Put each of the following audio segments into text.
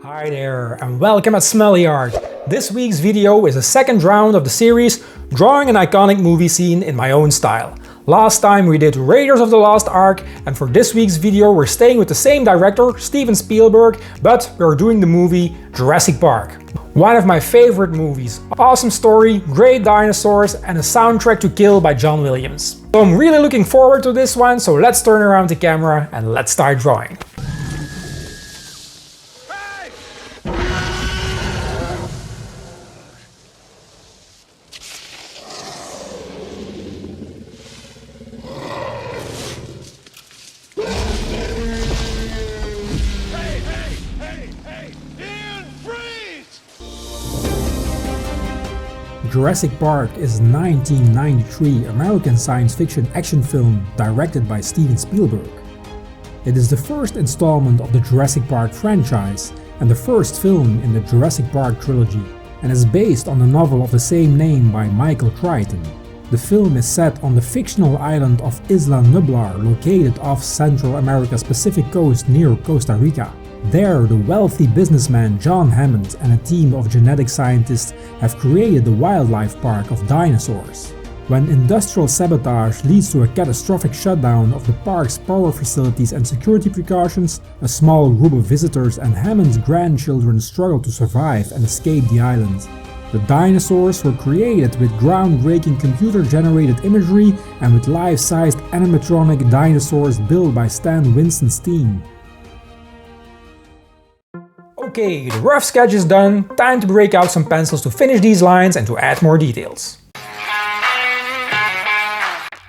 Hi there and welcome at Smully Art. This week's video is the second round of the series drawing an iconic movie scene in my own style. Last time we did Raiders of the Lost Ark, and for this week's video we're staying with the same director, Steven Spielberg, but we're doing the movie Jurassic Park. One of my favorite movies. Awesome story, great dinosaurs, and a soundtrack to kill by John Williams. So I'm really looking forward to this one, so let's turn around the camera and let's start drawing. Jurassic Park is a 1993 American science fiction action film directed by Steven Spielberg. It is the first installment of the Jurassic Park franchise and the first film in the Jurassic Park trilogy, and is based on the novel of the same name by Michael Crichton. The film is set on the fictional island of Isla Nublar, located off Central America's Pacific coast near Costa Rica. There, the wealthy businessman John Hammond and a team of genetic scientists have created the wildlife park of dinosaurs. When industrial sabotage leads to a catastrophic shutdown of the park's power facilities and security precautions, a small group of visitors and Hammond's grandchildren struggle to survive and escape the island. The dinosaurs were created with groundbreaking computer-generated imagery and with life-sized animatronic dinosaurs built by Stan Winston's team. Okay, the rough sketch is done, time to break out some pencils to finish these lines and to add more details.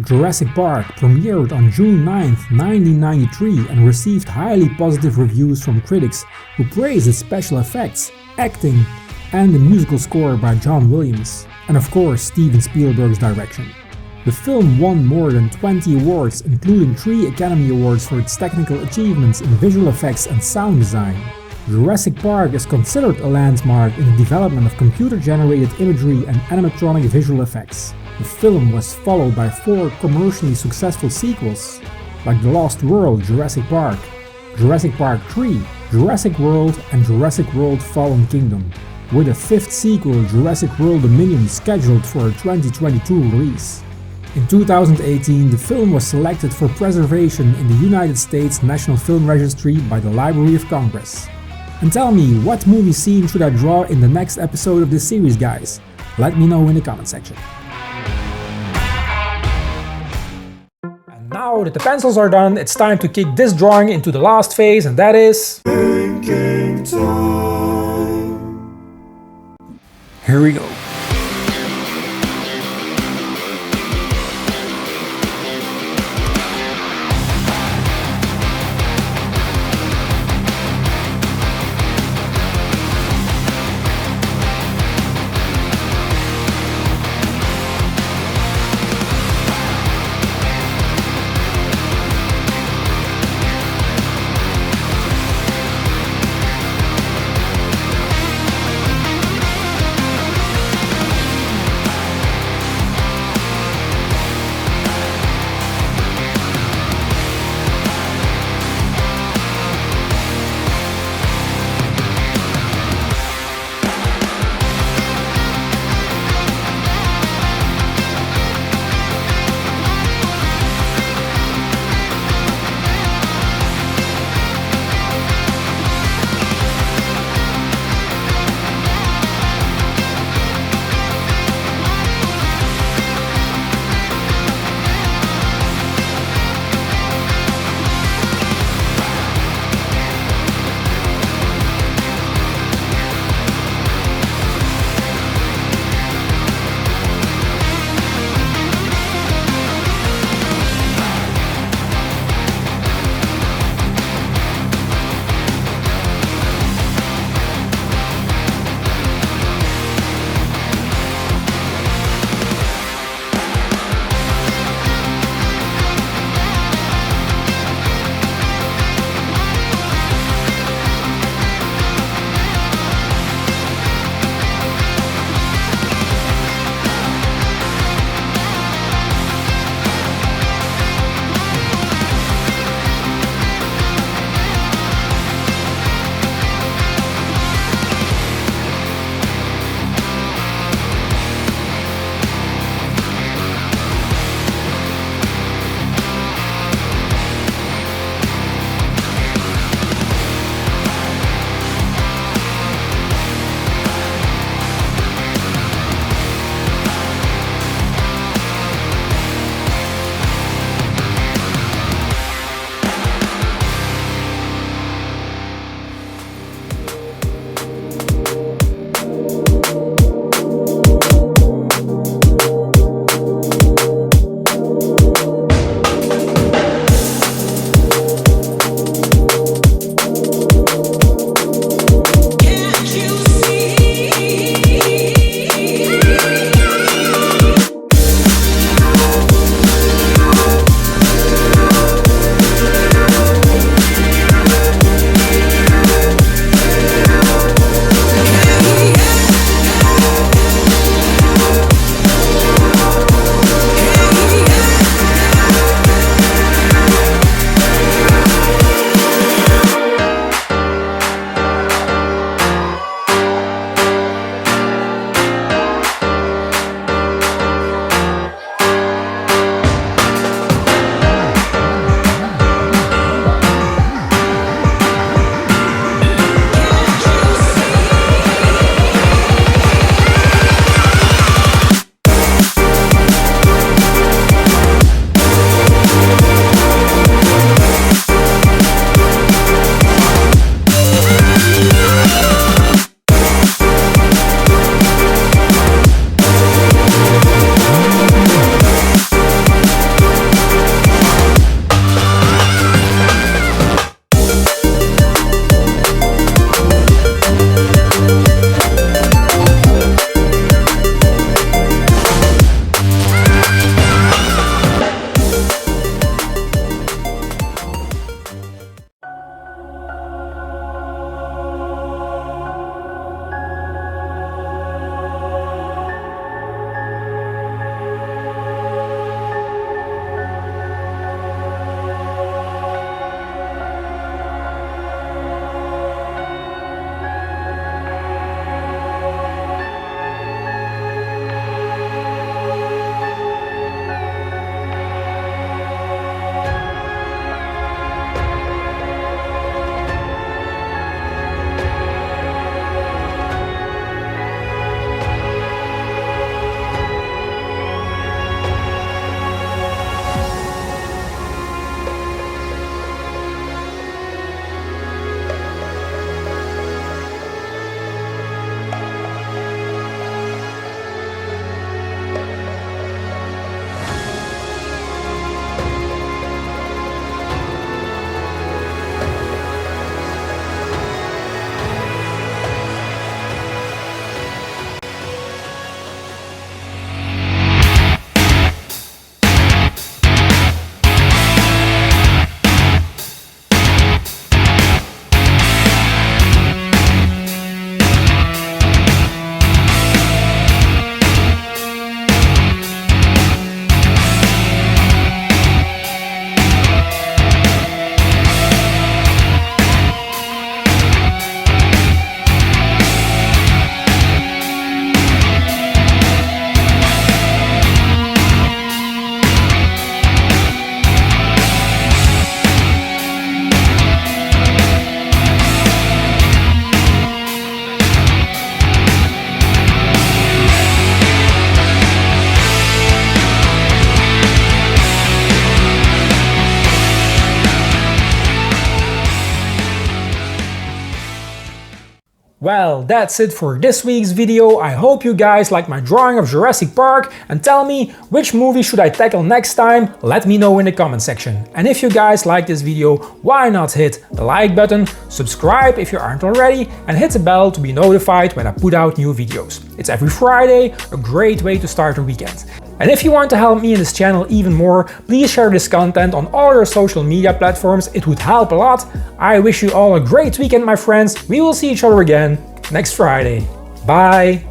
Jurassic Park premiered on June 9, 1993 and received highly positive reviews from critics who praised its special effects, acting, and the musical score by John Williams, and of course Steven Spielberg's direction. The film won more than 20 awards, including 3 Academy Awards for its technical achievements in visual effects and sound design. Jurassic Park is considered a landmark in the development of computer-generated imagery and animatronic visual effects. The film was followed by 4 commercially successful sequels, like The Lost World Jurassic Park, Jurassic Park 3, Jurassic World, and Jurassic World Fallen Kingdom, with a 5th sequel, Jurassic World Dominion, scheduled for a 2022 release. In 2018, the film was selected for preservation in the United States National Film Registry by the Library of Congress. And tell me, what movie scene should I draw in the next episode of this series, guys? Let me know in the comment section. And now that the pencils are done, it's time to kick this drawing into the last phase, and that is... thinking time. Here we go. Well, that's it for this week's video. I hope you guys like my drawing of Jurassic Park, and tell me which movie should I tackle next time. Let me know in the comment section. And if you guys like this video, why not hit the like button, subscribe if you aren't already, and hit the bell to be notified when I put out new videos. It's every Friday, a great way to start the weekend. And if you want to help me in this channel even more, please share this content on all your social media platforms, it would help a lot. I wish you all a great weekend, my friends. We will see each other again next Friday. Bye!